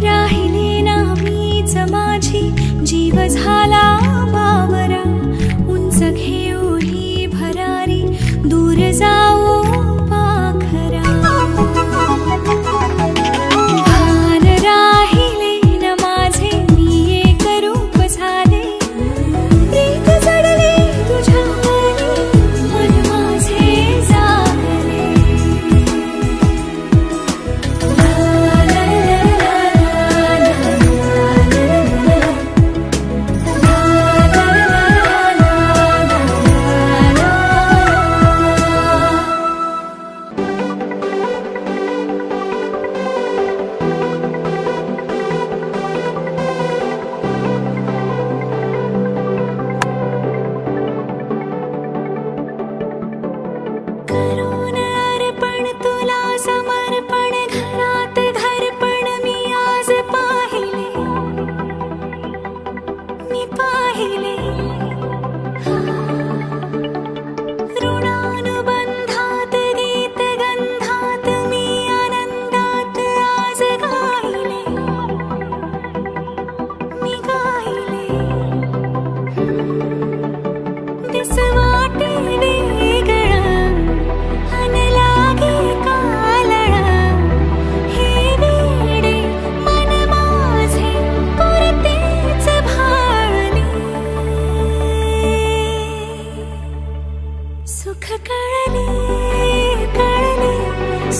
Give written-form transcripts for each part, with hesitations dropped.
राहिली ना मीच माझी, जीव झाला बावरा. उंच घेऊ ही भरारी, दूर जाऊ पाखरा. भान राहिले न माझे, मी एक रूप झाले. प्रीत जडले तुझ्या मन माझे जागले. करून अर्पण तुला समर्पण, घरात घरपण मी आज पाहिले. मी पाहिले ऋणानुबंधात गीत गंधात, मी आनंदात आज गायले. मी गायले दिस वाटे वेगळं, अन लागे कालळं. हे वेडे मन माझे पुरतेच भाळले. सुख कळले कळले,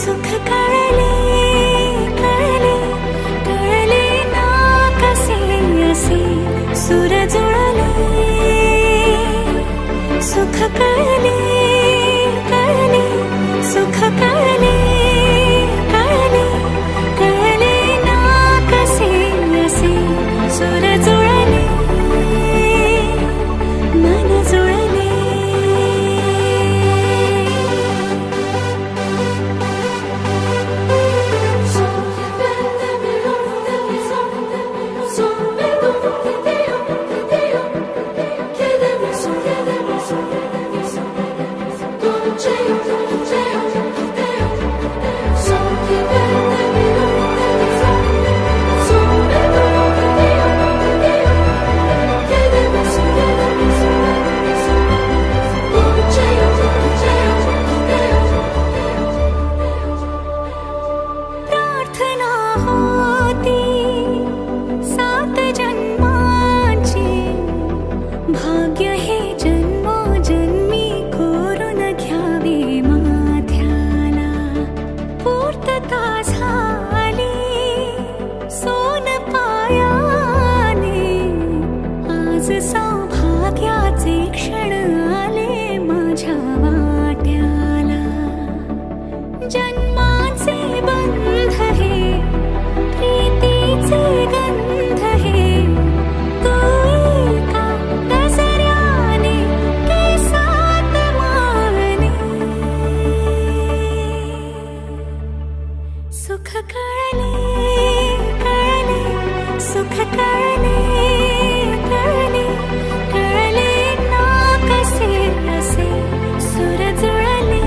सुख कळले कळले. कळले ना कसे असे सुर जुळले. सुख कळले कळले, सुख कळले कळले. कळले ना कसे असे सुर जुळले, मन जुळले. प्रार्थना होती 7 जन्माची, भाग्य हे जन्मोजन्मी कोरून घ्यावे माथ्याला. पूर्तता झाली सोन पायाने, आज सौभाग्याचे क्षण आले माझ्या वाट्याला. जन्माचे बंध हे, प्रीतीचे गंध हे, तू एका दसऱ्याने केसात माने. सुख कळले कळले, सुख कळले कळले. कळले ना कसे असे सुर जुळले.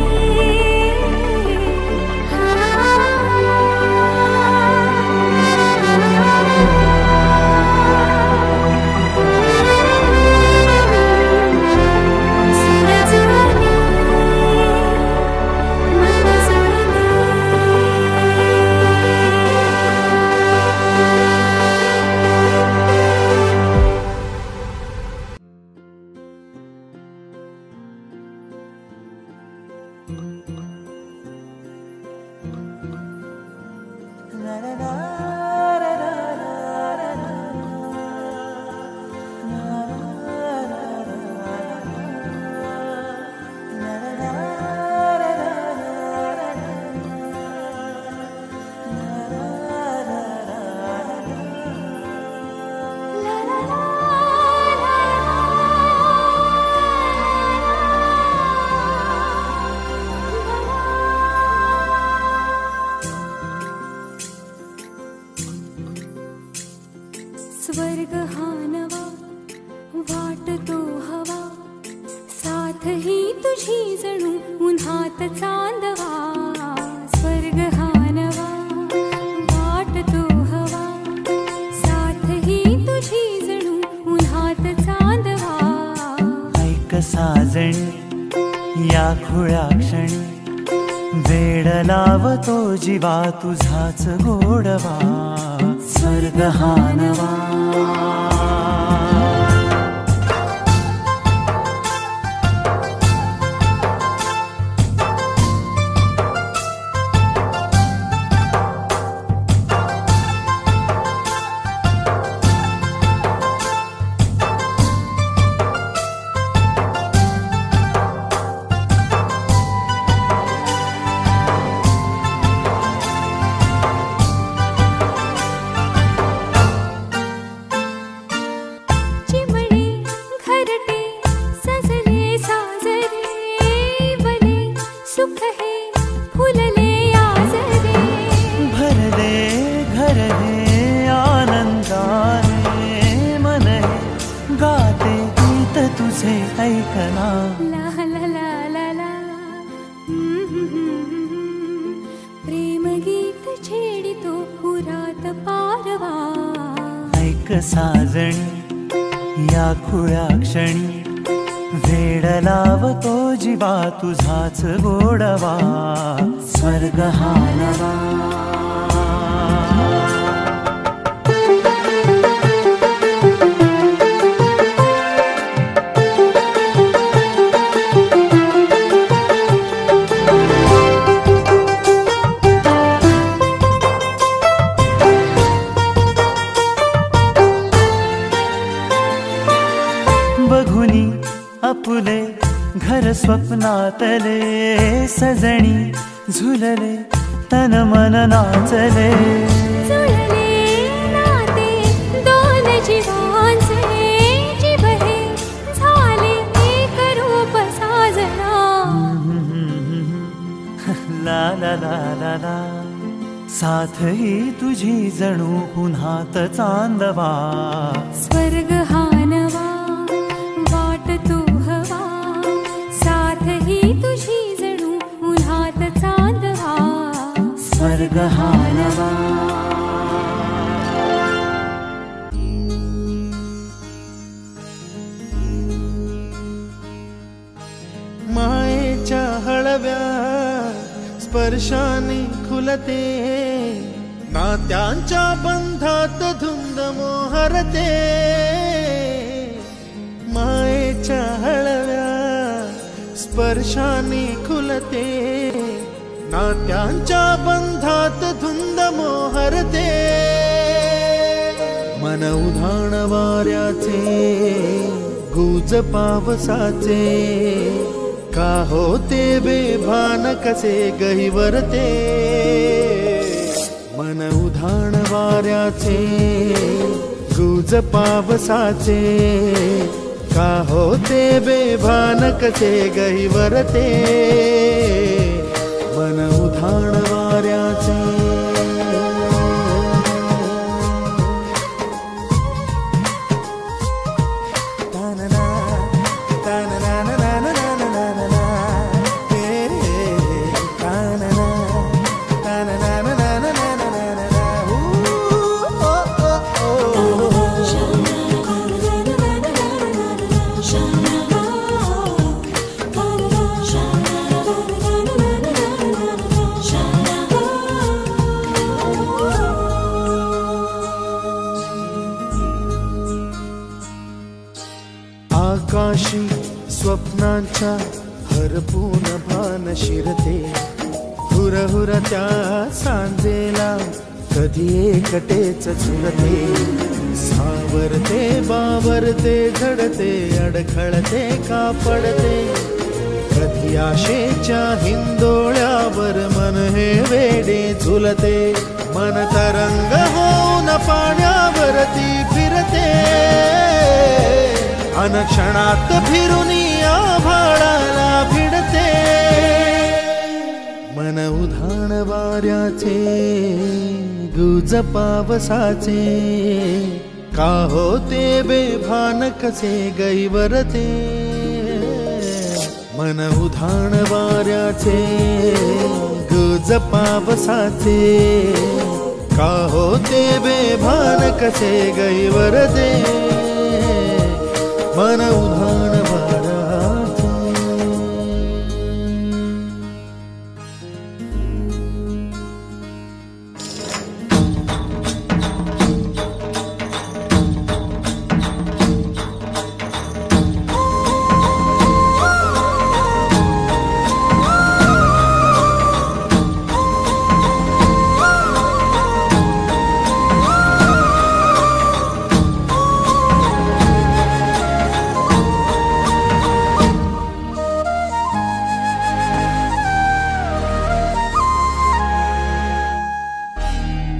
स्वर्ग हा नवा वाटतो हवा, साथ ही तुझी जणू उन्हात चांदवा. स्वर्ग हा नवा वाटतो हवा, लावतो जीवा तुझाच गोडवा स्वर्ग हा नवा ऐकना ला ला ला ला ला प्रेम गीत छेडितो पुरात पारवा ऐक साजणी या खुळ्या क्षणी वेड लावतो जीवा तुझाच गोडवा स्वर्ग हा नवा बघुनी आपुले घर स्वप्नातले सजणी झुलले तन मन नाचले जुळले नाते दोन जीवांचे जीव हे झाले एक रूप साजना ला ला ला ला ला साथ ही तुझी जणू पुन्हात चांदवा स्वर्ग हा नवा वाट तू हवा साथ ही तुझी जणू उन्हात चांदवा स्वर्ग हा नवा मायेच्या हळव्या स्पर्शाने खुलते नात्यांच्या बंधात धुंद मोहरते मायेच्या हळव्या स्पर्शाने खुलते नात्यांच्या बंधात धुंद मोहरते मन उधाण वाऱ्याचे गुज पावसाचे का होते बेभान कसे गहिवरते मन उधाण वाऱ्याचे गुज पावसाचे का होते बेभान कसे गहिवरते मन उधाण वाऱ्याचे आकाशी स्वप्नांच्या हरपून भान शिरते हुरहुर त्या सांजेला कधी एकटेच झुलते सावरते बावरते झडते अडखळते का पडते कधी आशेच्या हिंदोळ्यावर मन हे वेडे झुलते मन तरंग होऊन पाण्यावरती फिरते अनक्षणात फिरून आभाळाला भिडते मन उधाण वाऱ्याचे गुज पावसाचे का होते बेभान कसे गैवरते मन उधाण वाऱ्याचे गुज पावसाचे का होते बेभान कसे गैवरते मन उधाण वाऱ्याचे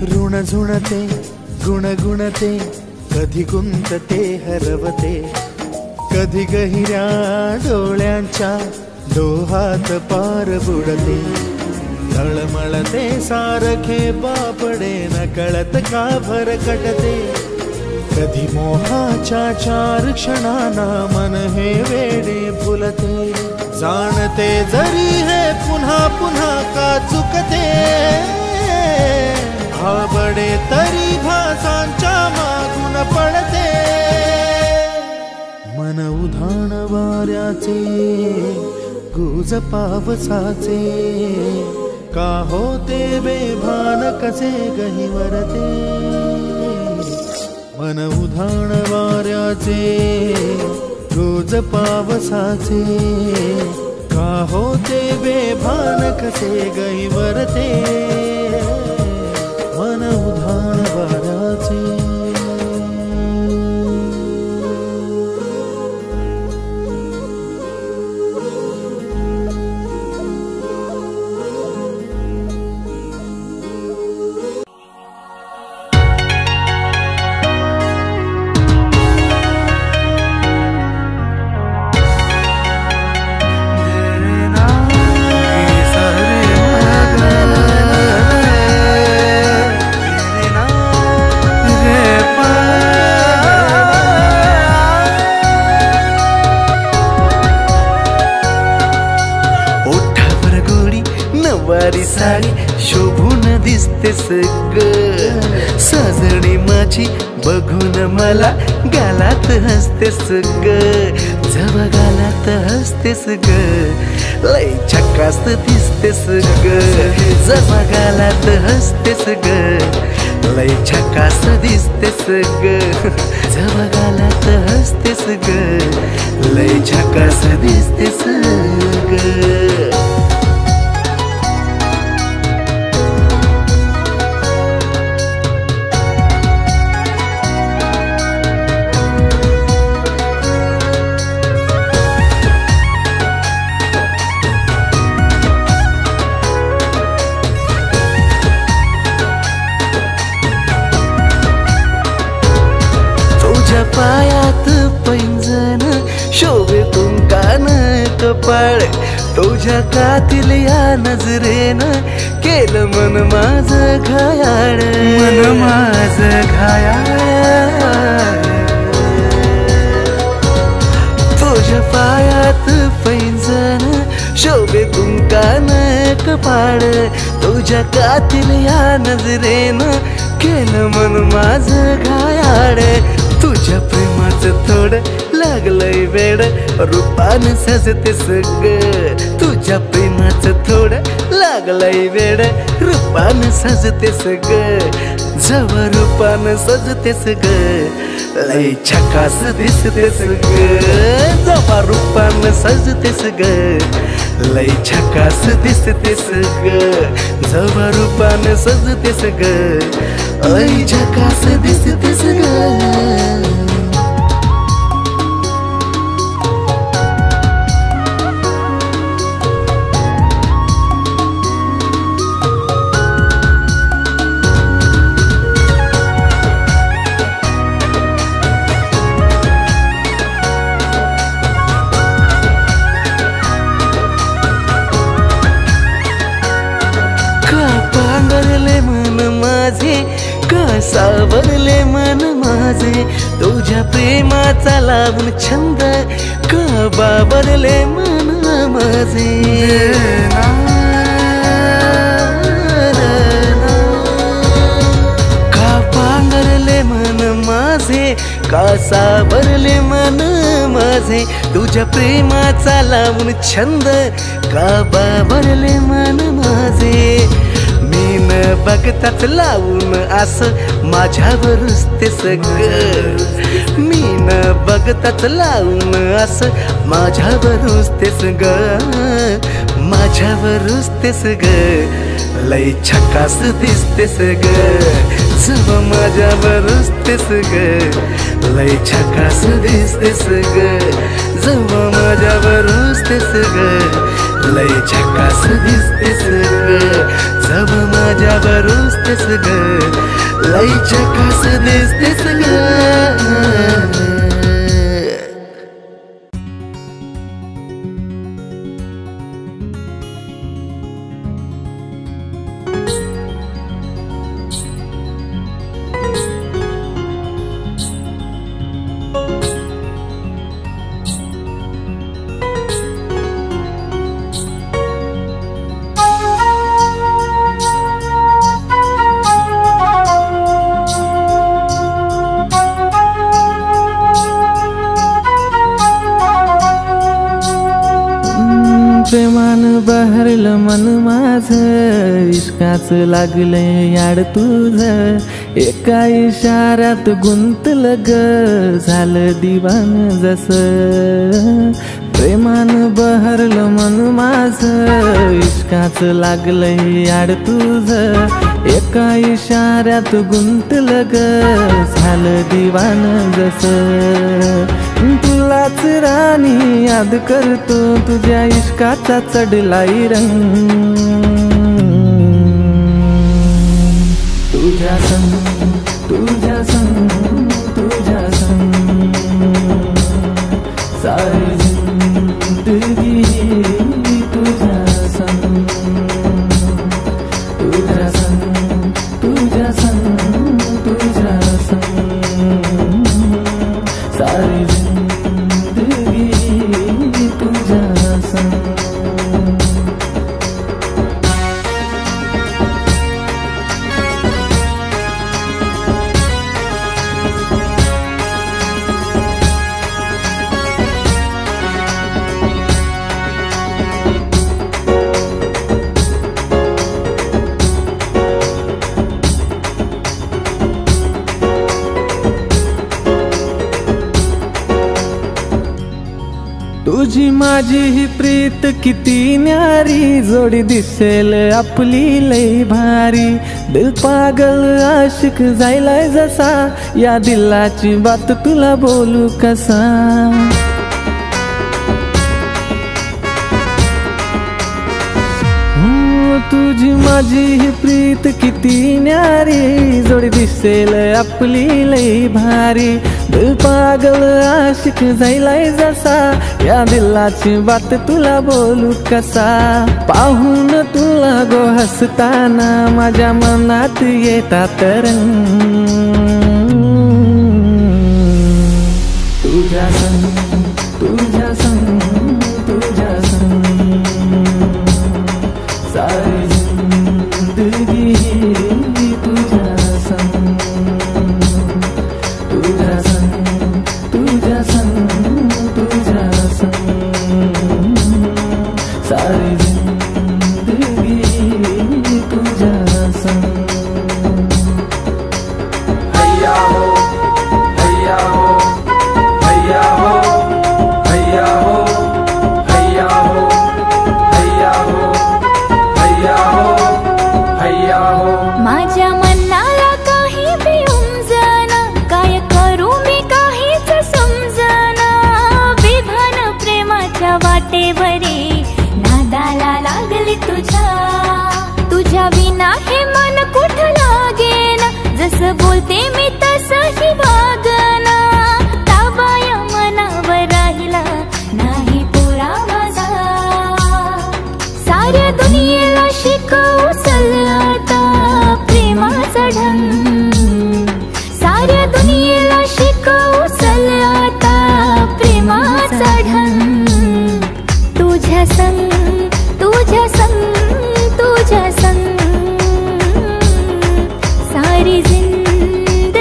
ऋण झुणते गुणगुणते कधी गुंतते हरवते कधी गहिऱ्या डोळ्यांच्या डोहात पार बुडते तळमळते सारखे बापडे न कळत का भरकटते कधी मोहाच्या 4 क्षणांना मन हे वेडे फुलते जाणते जरी हे पुन्हा पुन्हा का चुकते आवडे तरी भासांच्या मागून पडते मन उधाण वाऱ्याचे गुज पावसाचे का होते बेभान कसे गहिवरते मन उधाण वाऱ्याचे गुज पावसाचे का होते बेभान कसे गहिवरते मन उधाण वाऱ्याचे साडी शोभून दिसतेस ग साजणी माझी बघून मला गालात हसतेस ग जवा गालात हसतेस ग लय झकास दिसतेस ग जवा गालात हसतेस ग लय झकास दिसतेस ग जवा गालात हसतेस ग लय झकास दिसतेस ग पायात पैंजण शोभे तुमकान कपाळ तुझ्या कातील या नजरेनं केलं मन माझं घायाळ मन माझं घायाळ तुझ्या पायात पैंजण शोभे तुमकान कपाळ तुझ्या कातील या नजरेनं केलं मन माझं घायाळ तुझ्या प्रेमाचं थोडं लागलंय वेड रूपान सजतेस ग तुझ्या प्रेमाचं थोडं लागलंय वेड रूपान सजतेस ग जव रूपान सजतेस ग लय झकास दिसतेस ग जवा रूपान सजतेस ग लय झकास दिसतेस ग जवा रूपान सजतेस ग लय झकास दिसतेस ग सावरले मन माझे तुझ्या प्रेमाचा लावून छंद का बावरले मन माझे का पांघरले मन माझे का सावरले मन माझे तुझ्या प्रेमाचा लावून छंद का बावरले मन माझे मी न बघताच लावून असं माझ्यावर रुसतेस ग मी न बघताच लावून असं माझ्यावर रुसतेस ग माझ्यावर रुसतेस ग लय झकास दिसतेस ग जव माझ्यावर रुसतेस ग लय झकास दिसतेस ग जव माझ्यावर रुसतेस ग लय झकास दिसतेस ग, जब माझ्यावर रुसतेस ग, लय झकास दिसतेस ग. प्रेमान बहरलं मन माझं, इश्काच लागले याड तुझं, एका इशाऱ्यात गुंतलं ग, झालं दिवान जसं. प्रेमान बहरलं मन माझं, इश्काच लागलं याड तुझं, एका इशाऱ्यात गुंतलं ग, झालं दिवान जसं. तुलाच राणी याद करतो, तुझ्या इश्काचा चढलाय रंग. तुझ्या संग, तुझ्या संग, तुझ्या संग सारी जिंदगी तुझ्या संग. तुझ्या संग, तुझ्या संग, तुझ्या संग सारी जिंदगी तुझ्या संग. तुझी माझी ही प्रीत किती न्यारी, जोडी दिसेल आपली लई भारी. दिल पागल आशिक जायलाय जसा, या दिलाची बात तुला बोलू कसा. तुझी माझी ही प्रीत किती न्यारी, जोडी दिसेल आपली लई भारी. दिल पागल आशिक जायलाय जसा, या दिलाची बात तुला बोलू कसा. पाहून तुला गो हसताना, माझ्या मनात येतात रंग. तुझ्या संग, तुझ्या संग, तुझ्या संग सारी जिंदगी तुझ्या संग. तुझ्या संग, तुझ्या संग, तुझ्या संग सारी जिंदगी तुझ्या संग. हैया हो, हैया हो, हैया हो, हैया हो, हैया हो, हैया हो, हैया हो, हैया हो. माझ्या मनाला काही बी उमजना, काय करू मी काहीच समजना. विधान प्रेमाच्या वाटेवरी नादाला लागली तुझ्या. तुझ्या विना हे मन कुठं लागेना, जसं बोलते मी तसंही वागना. ताबाया मनावर राहिला नाही पुरा माझा, साऱ्या दुनियेला शिकवू चल आता प्रेमाचा ढंग. साऱ्या दुनियेला शिकवू चल आता प्रेमाचा ढंग. तुझ्या संग, तुझ्या संग, तुझ्या संग सारी जिंदगी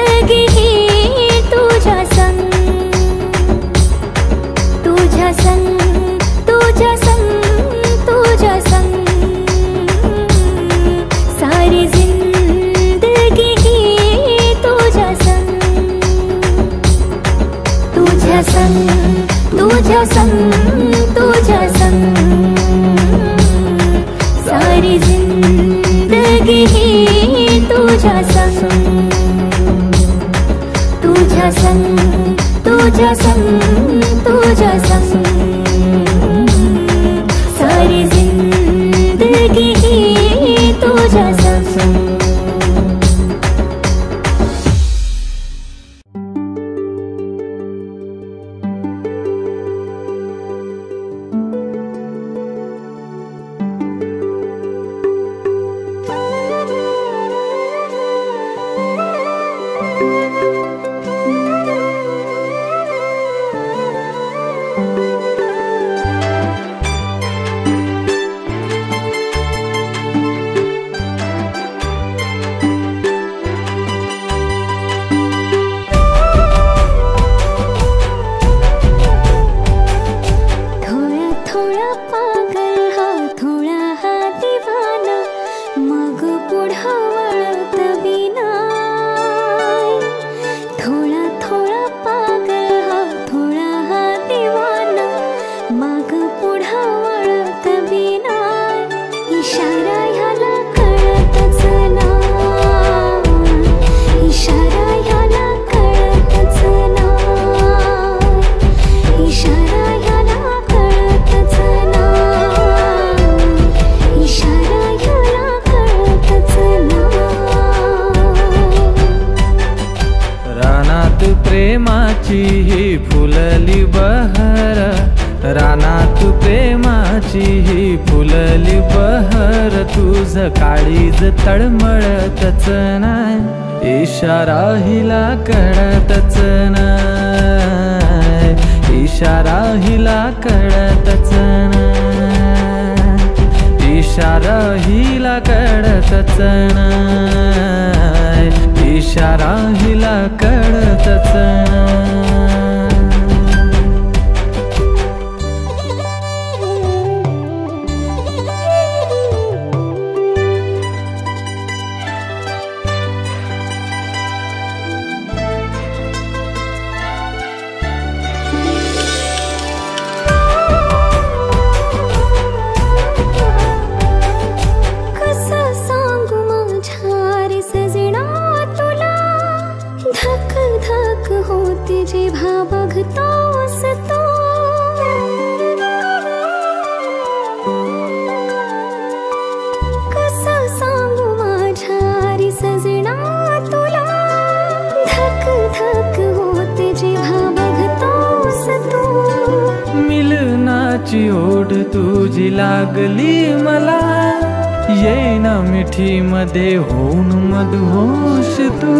प्रेमाची ही फुलली बहर, रानात प्रेमाची ही फुलली बहर, तुझ काळीज तळमळतच नाय, इशारा हिला कळतच नाय, इशारा हिला कळतच नाय, इशारा हिला कळतच नाय, इशारा हिला कळतच नाय. मिलनाची ओढ तुझी लागली मला, येईना मिठी मध्ये होऊन मधुहोश तू.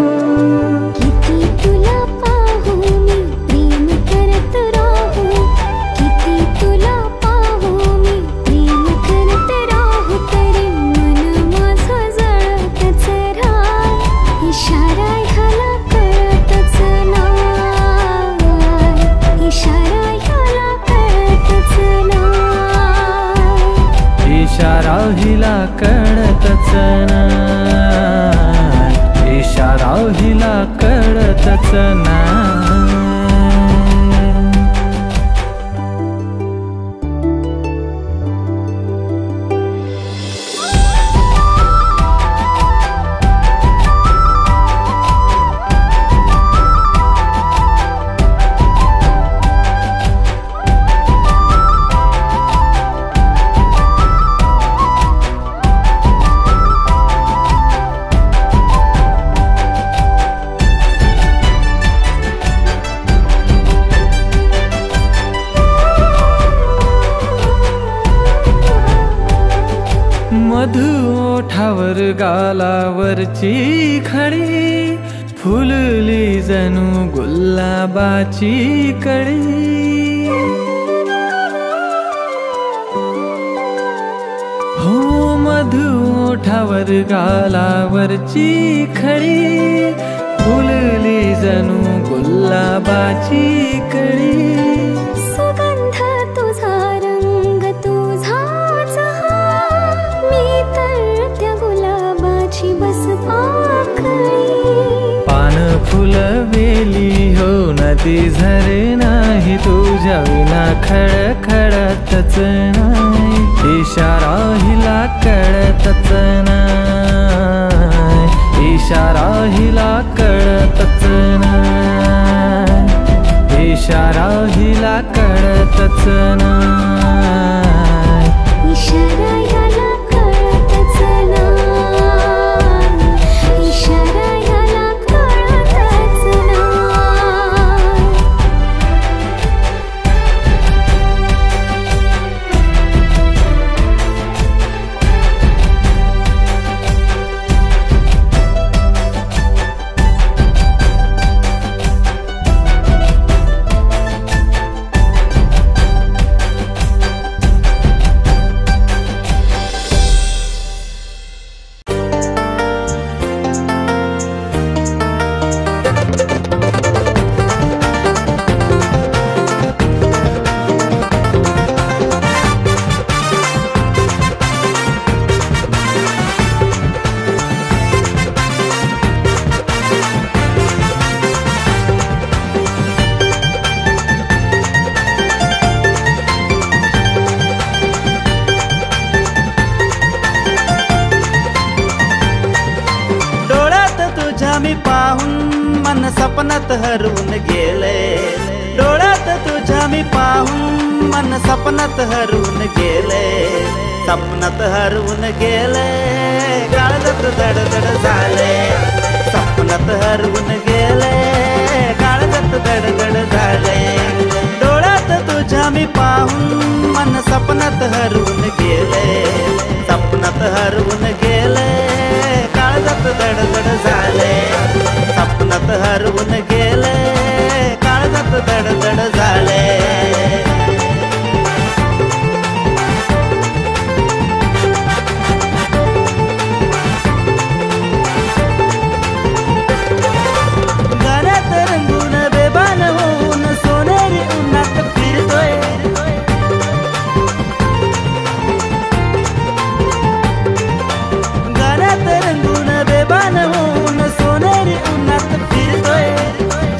किती तुला पाहू मी प्रेम करत राहू, किती तुला पाहू मी प्रेम करत राहू, तरी मन माझं जळतच राह, इशारा ह्याला कळतच नाय, इशारा ह्याला कळतच नाय, इशारा हिला कळतच नाय, इशारा हिला कळतच नाय. मधु ओठावर गालावरची खडी, फुलली जणू गुलाबाची कळी. हो मधु ओठावर गालावरची खडी, फुलली जणू गुलाबाची कळी. सुगंध तुझा रंग तुझाच हा, मी तर त्या गुलाबाची बस पाकळी. पान फुलवेली हो नदी झरे नाही, तुझ्या विना खडखडतच नाही, इशारा हिला कळतच नाय, इशारा हिला कळतच नाय, इशारा हिला कळतच नाय, इशारा ह्याला कळतच नाय, इशारा ह्याला कळतच नाय. मी पाहून मन सपनात हरवून गेले, डोळ्यात तुझ्या मी पाहून मन सपनात हरवून गेले, सपनात हरवून गेले, काळजात धडधड झाले, सपनात हरवून गेले, काळजात धडधड मी पाहून मन सपनात हरवून गेले, सपनात हरवून गेले, काळजात धडधड झाले, सपनात हरवून गेले, काळजात धडधड झाले. गाण्यात रंगून बेभान होऊन सोनेरी उन्हात फिरतोय, गाण्यात रंगून बेभान होऊन सोनेरी उन्हात फिरतोय.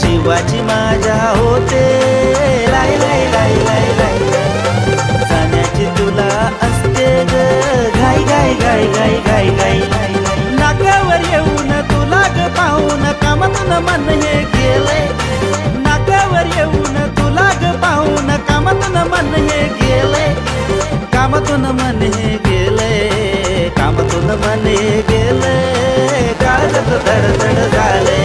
जीवाची माझ्या होते लाई लाई लाई लाई लाई, जाण्याची तुला असते ग घाई घाई घाई घाई घाई घाई. नाकावर येऊन तुला ग पाहून कामातून मन हे गेले, नाकावर येऊन तुला ग पाहून कामातून मन हे गेले, कामातून मन हे गेले, कामातून मन हे गेले, काळजात धडधड झाले,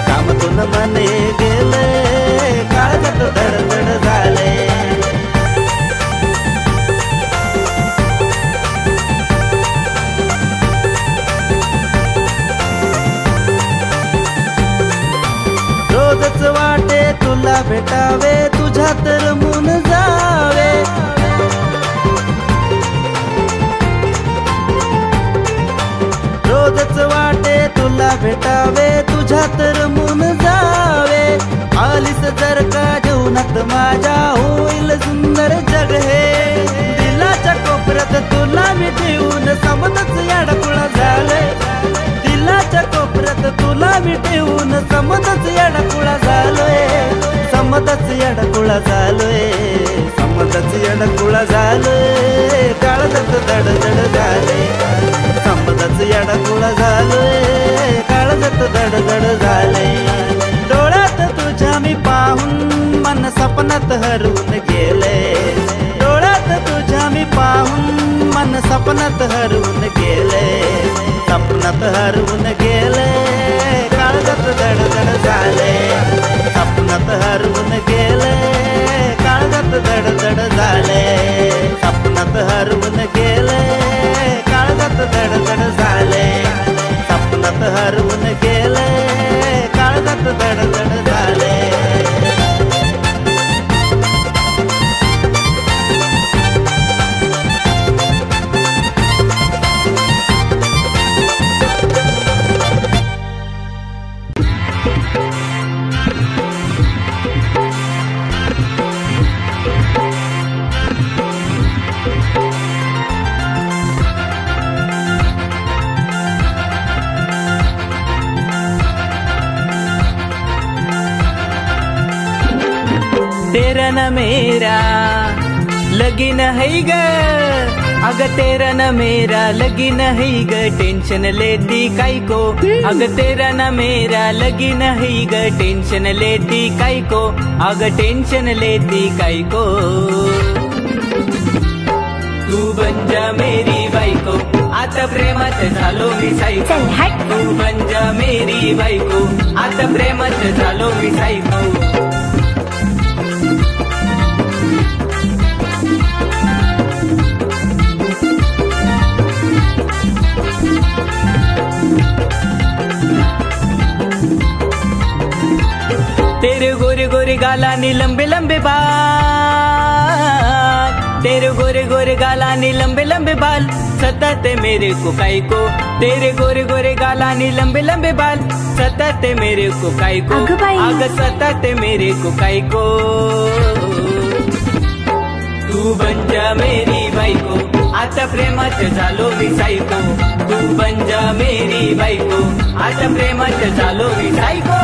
कामातून मन हे गेले, काळजात धडधड झाले. रोजच वाटे तुला भेटावे, तुझ्यात रमून जावे, रोजच वाटे तुला भेटावे, तुझ्यात रमून जावे. आलीस जर का जीवनात माझ्या होईल सुंदर जग हे, दिलाच्या कोपऱ्यात तुला मी ठेवून समजच याडकुळा झाले, दिलाच्या कोपऱ्यात तुला मी ठेवून समजच याडकुळा झालोय, समजच याडकुळा झालोय, समजच याडकुळा झालोय, काळजात धडधड झाले, समजच याडकुळा झालोय, काळजात धडधड झाले. डोळ्यात तुझ्या मी पाहून मन सपनात हरवून गेले, डोळ्यात तुझ्या मी पाहून मन सपनात हरवून गेले, सपनात हरवून गेले, काळजात धडधड झाले, सपनात हरवून गेले, काळजात धडधड झाले, सपनात हरवून गेले, काळजात धडधड झाले, सपनात हरवून गेले, काळजात धडधड झाले. तेरा न मेरा लगीन है ग, अग तेरा न मेरा लगीन है ग, टेंशन लेती काई को, अग तेरा न मेरा लगीन है ग, टेंशन लेती काई को, अग टेंशन लेती काई को. तू बन जा मेरी बायको, आता प्रेमात झालो मी सायको, तू बन जा मेरी बायको, आता प्रेमात झालो मी सायको. तेरे गोरे गोरे गाला नी लंबे लंबे बाल, तेरे गोरे गोरे गाला नी लंबे लंबे बाल, सताते मेरे को काई को, तेरे गोरे गोरे गाला नी लंबे लंबे बाल, सताते मेरे को काई को, आग सताते मेरे को काई को. तू बन जा मेरी बायको, आता प्रेमात झालो मी सायको, तू बन जा मेरी बायको, आता प्रेमात झालो मी सायको.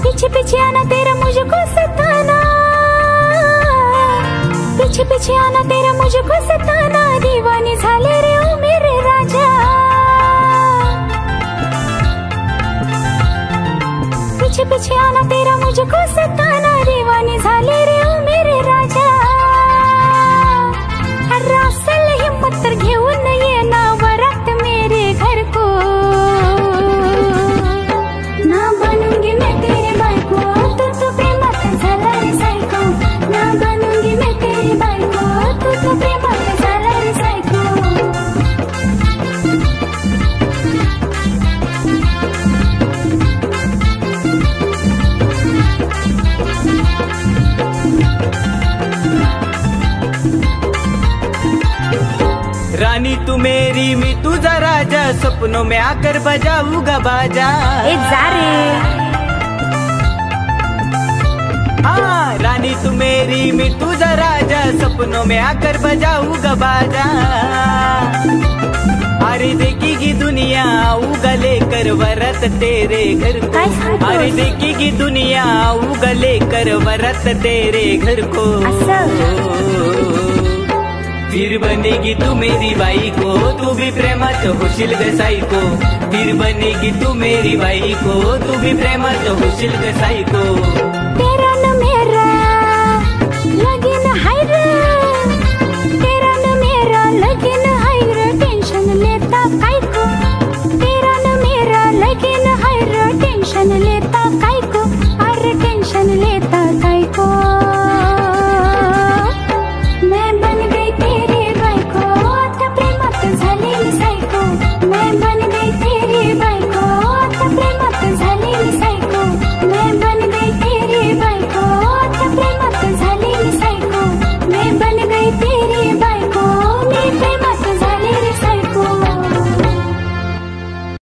पीछे पीछे आना तेरा मुझको सताना, पीछे पीछे आना तेरा मुझको सताना, दीवानी झाले रे ओ मेरे राजा, पीछे पीछे आना तेरा मुझको सताना, दीवानी झाले रे ओ मेरे राजा. तू मेरी मैं तुझा राजा, सपनों में आकर बजाऊंगा बाजा। ए जा रे। हाँ रानी तू मेरी मैं तुझा राजा, सपनों में आकर बजाऊंगा बाजा। अरे देखेगी दुनिया आऊंगा लेकर वरत तेरे घर को, अरे देखेगी दुनिया आऊंगा लेकर वरत तेरे घर को। फिर बनेगी तू मेरी बाई को, तू भी प्रेमात होशील ग साई को। फिर बनेगी तू मेरी बाई को, तू भी प्रेमात होशील ग साई को। तेरा न मेरा लगीन हाय रे, तेरा न मेरा लगीन हाय रे, टेंशन लेता काय को। तेरा न मेरा लगीन हाय रे, टेंशन